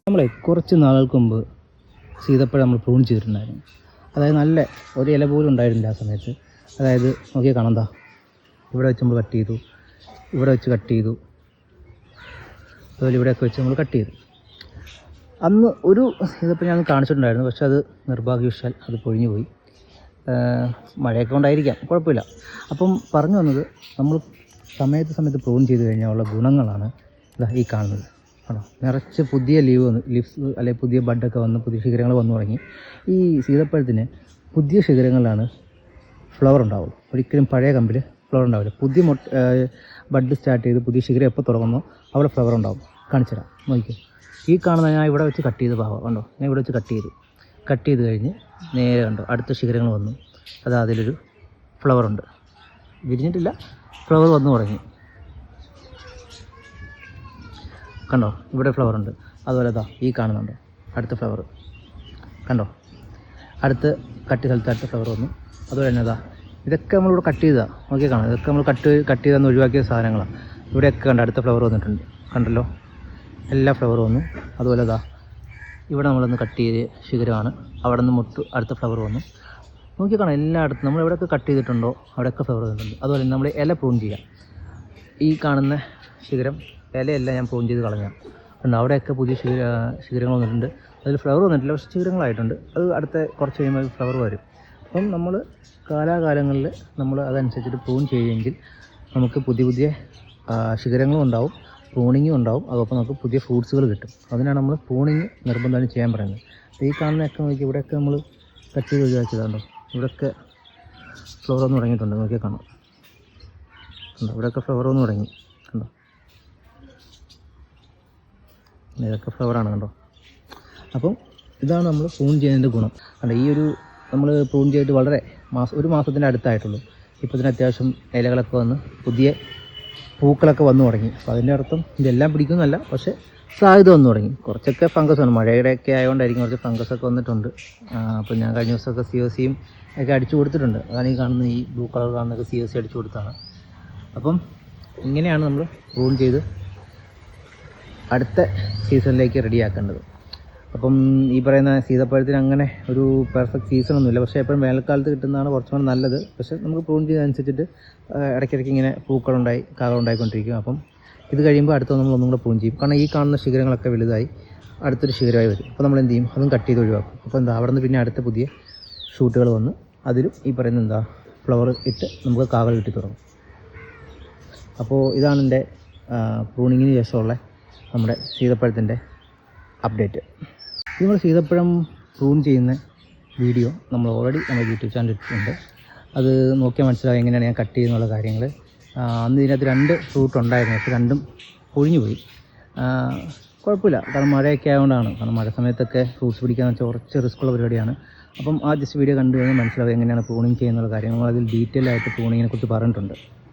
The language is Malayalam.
നമ്മളെ കുറച്ച് നാളുകൾക്ക് മുമ്പ് സീതപ്പഴം നമ്മൾ പ്രൂൺ ചെയ്തിട്ടുണ്ടായിരുന്നു. അതായത് നല്ല ഒരു ഇല പോലും ഉണ്ടായിരുന്നില്ല ആ സമയത്ത്. അതായത് നോക്കിയാൽ കാണാം, ഇവിടെ വെച്ച് നമ്മൾ കട്ട് ചെയ്തു, ഇവിടെ വെച്ച് കട്ട് ചെയ്തു, അതുപോലെ ഇവിടെയൊക്കെ വെച്ച് നമ്മൾ കട്ട് ചെയ്തു. അന്ന് ഒരു സീതപ്പഴം ഞാൻ കാണിച്ചിട്ടുണ്ടായിരുന്നു, പക്ഷെ അത് നിർഭാഗ്യവശാൽ അത് പൊഴിഞ്ഞു പോയി. മഴയൊക്കെ കൊണ്ടായിരിക്കാം, കുഴപ്പമില്ല. അപ്പം പറഞ്ഞു വന്നത്, നമ്മൾ സമയത്ത് പ്രൂൺ ചെയ്ത് കഴിഞ്ഞാൽ ഉള്ള ഗുണങ്ങളാണ് ഈ കാണുന്നത്. ആണോ, നിറച്ച് പുതിയ ലീവ്സ് അല്ലെങ്കിൽ പുതിയ ബഡൊക്കെ വന്ന് പുതിയ ശിഖരങ്ങൾ വന്നു തുടങ്ങി. ഈ സീതപ്പഴത്തിന് പുതിയ ശിഖരങ്ങളിലാണ് ഫ്ലവർ ഉണ്ടാവുള്ളൂ. ഒരിക്കലും പഴയ കമ്പിൽ ഫ്ലവർ ഉണ്ടാവില്ല. പുതിയ ബഡ് സ്റ്റാർട്ട് ചെയ്ത് പുതിയ ശിഖരം എപ്പോൾ തുടങ്ങുന്നോ അവിടെ ഫ്ലവർ ഉണ്ടാവും. കാണിച്ചു തരാം, നോക്കിക്കോ. ഈ കാണുന്ന ഞാൻ ഇവിടെ വെച്ച് കട്ട് ചെയ്ത് ഭാഗം കണ്ടോ, ഞാൻ ഇവിടെ വെച്ച് കട്ട് ചെയ്ത് കഴിഞ്ഞ് നേരെ കണ്ടോ അടുത്ത ശിഖരങ്ങൾ വന്നു. അത് അതിലൊരു ഫ്ലവറുണ്ട്, വിരിഞ്ഞിട്ടില്ല, ഫ്ലവർ വന്നു തുടങ്ങി. കണ്ടോ, ഇവിടെ ഫ്ലവർ ഉണ്ട്. അതുപോലെ ഈ കാണുന്നുണ്ടോ അടുത്ത ഫ്ലവർ കണ്ടോ, അടുത്ത് കട്ട് സ്ഥലത്ത് അടുത്ത ഫ്ലവർ വന്നു. അതുപോലെ തന്നെ ഇതൊക്കെ നമ്മളിവിടെ കട്ട് ചെയ്തതാണ്, നോക്കിയാൽ കാണാം. ഇതൊക്കെ നമ്മൾ കട്ട് ചെയ്തെന്ന് ഒഴിവാക്കിയ സാധനങ്ങളാണ്. ഇവിടെയൊക്കെ കണ്ടോ അടുത്ത ഫ്ലവർ വന്നിട്ടുണ്ട്, കണ്ടല്ലോ, എല്ലാ ഫ്ലവർ വന്നു. അതുപോലെ ഇവിടെ നമ്മളൊന്ന് കട്ട് ചെയ്ത് ശിഖരമാണ്, അവിടെ നിന്ന് മുട്ട് അടുത്ത ഫ്ലവർ വന്നു. നോക്കി കാണാം, എല്ലായിടത്തും നമ്മൾ എവിടെയൊക്കെ കട്ട് ചെയ്തിട്ടുണ്ടോ അവിടെയൊക്കെ ഫ്ലവർ വന്നിട്ടുണ്ട്. അതുപോലെ തന്നെ നമ്മൾ ഇല പ്രൂൺ ചെയ്യാം. ഈ കാണുന്ന ശിഖരം ഇലയെല്ലാം ഞാൻ പ്രൂൺ ചെയ്ത് കളഞ്ഞാണ്. ഉണ്ട്, അവിടെയൊക്കെ പുതിയ ശിഖരങ്ങൾ വന്നിട്ടുണ്ട്. അതിൽ ഫ്ലവർ വന്നിട്ടില്ല, പക്ഷേ ശിഖരങ്ങളായിട്ടുണ്ട്. അത് അടുത്ത കുറച്ച് കഴിയുമ്പോൾ ഫ്ലവർ വരും. അപ്പം നമ്മൾ കാലാകാലങ്ങളിൽ നമ്മൾ അതനുസരിച്ചിട്ട് പ്രൂൺ ചെയ്യുമെങ്കിൽ നമുക്ക് പുതിയ ശിഖരങ്ങളും ഉണ്ടാവും, പ്രൂണിങ്ങും ഉണ്ടാവും. അതോടൊപ്പം നമുക്ക് പുതിയ ഫ്രൂട്ട്സുകൾ കിട്ടും. അതിനാണ് നമ്മൾ പ്രൂണിങ് നിർബന്ധമായും ചെയ്യാൻ പറയുന്നത്. ഈ കാണുന്നതൊക്കെ നോക്കി, ഇവിടെയൊക്കെ നമ്മൾ കട്ട് ചെയ്ത് ഒഴിവാക്കിയതാണോ, ഇവിടെയൊക്കെ ഫ്ലവർ വന്ന് തുടങ്ങിയിട്ടുണ്ട്. നോക്കിയാൽ കാണാം, കണ്ടോ, ഇവിടെയൊക്കെ ഫ്ലവർ വന്ന് തുടങ്ങി, കണ്ടോ, ഇതൊക്കെ ഫ്ലവറാണ്, കണ്ടോ. അപ്പം ഇതാണ് നമ്മൾ പ്രൂൺ ചെയ്യുന്നതിൻ്റെ ഗുണം. കണ്ടോ, ഈ ഒരു നമ്മൾ പ്രൂൺ ചെയ്തിട്ട് വളരെ ഒരു മാസത്തിൻ്റെ അടുത്തായിട്ടുള്ളൂ. ഇപ്പോൾ ഇതിന് അത്യാവശ്യം ഇലകളൊക്കെ വന്ന് പുതിയ പൂക്കളൊക്കെ വന്നു തുടങ്ങി. അപ്പോൾ അതിൻ്റെ അർത്ഥം ഇതെല്ലാം പിടിക്കുന്നല്ല, പക്ഷേ സാധ്യത വന്നു തുടങ്ങി. കുറച്ചൊക്കെ ഫംഗസാണ്, മഴയുടെയൊക്കെ ആയതുകൊണ്ടായിരിക്കും കുറച്ച് ഫംഗസൊക്കെ വന്നിട്ടുണ്ട്. അപ്പോൾ ഞാൻ കഴിഞ്ഞ ദിവസമൊക്കെ COCയും ഒക്കെ അടിച്ചു കൊടുത്തിട്ടുണ്ട്. അതാണ് ഈ കാണുന്ന ഈ ബ്ലൂ കളർ കാണുന്നതൊക്കെ COC അടിച്ചു കൊടുത്താണ്. അപ്പം ഇങ്ങനെയാണ് നമ്മൾ പ്രൂൺ ചെയ്ത് അടുത്ത സീസണിലേക്ക് റെഡിയാക്കേണ്ടത്. അപ്പം ഈ പറയുന്ന സീതപ്പഴത്തിന് അങ്ങനെ ഒരു പെർഫെക്റ്റ് സീസണൊന്നുമില്ല, പക്ഷേ എപ്പോഴും വേനൽക്കാലത്ത് കിട്ടുന്നതാണ് കുറച്ചുകൂടെ നല്ലത്. പക്ഷേ നമുക്ക് പ്രൂൺ ചെയ്തതനുസരിച്ചിട്ട് ഇടയ്ക്കിടയ്ക്ക് ഇങ്ങനെ പൂക്കളുണ്ടായി കാകളുണ്ടായിക്കൊണ്ടിരിക്കും. അപ്പം ഇത് കഴിയുമ്പോൾ അടുത്ത നമ്മൾ ഒന്നും കൂടെ പ്രൂൺ ചെയ്യും. കാരണം ഈ കാണുന്ന ശിഖരങ്ങളൊക്കെ വലുതായി അടുത്തൊരു ശിഖരമായി വരും. അപ്പോൾ നമ്മൾ എന്ത് ചെയ്യും, അതും കട്ട് ചെയ്ത് ഒഴിവാക്കും. അപ്പോൾ അവിടെ നിന്ന് പിന്നെ അടുത്ത പുതിയ ഷൂട്ടുകൾ വന്ന് അതിലും ഈ പറയുന്ന ഫ്ലവർ ഇട്ട് നമുക്ക് കാകൾ കിട്ടി തുടങ്ങും. അപ്പോൾ ഇതാണ് എൻ്റെ പ്രൂണിങ്ങിന് ശേഷമുള്ള നമ്മുടെ സീതപ്പഴത്തിൻ്റെ അപ്ഡേറ്റ്. നമ്മൾ സീതപ്പഴം പ്രൂൺ ചെയ്യുന്ന വീഡിയോ നമ്മൾ ഓൾറെഡി നമ്മുടെ യൂട്യൂബ് ചാനൽ ഇട്ടിട്ടുണ്ട്. അത് നോക്കിയാൽ മനസ്സിലാവും എങ്ങനെയാണ് ഞാൻ കട്ട് ചെയ്യുന്നുള്ള കാര്യങ്ങൾ. അന്ന് ഇതിനകത്ത് 2 ഫ്രൂട്ട് ഉണ്ടായിരുന്നു, പക്ഷേ രണ്ടും പൊഴിഞ്ഞു പോയി. കുഴപ്പമില്ല, കാരണം മഴയൊക്കെ ആയതുകൊണ്ടാണ്. കാരണം മഴ സമയത്തൊക്കെ ഫ്രൂട്ട്സ് പിടിക്കാന്ന് വെച്ചാൽ കുറച്ച് റിസ്ക്കുള്ള പരിപാടിയാണ്. അപ്പം ആ ജസ്റ്റ് വീഡിയോ കണ്ടു കഴിഞ്ഞാൽ മനസ്സിലാവും എങ്ങനെയാണ് പ്രൂണിങ് ചെയ്യുന്നുള്ള കാര്യം. നമ്മളതിൽ ഡീറ്റെയിൽ ആയിട്ട് പ്രൂണിങ്ങിനെ കുറിച്ച് പറഞ്ഞിട്ടുണ്ട്.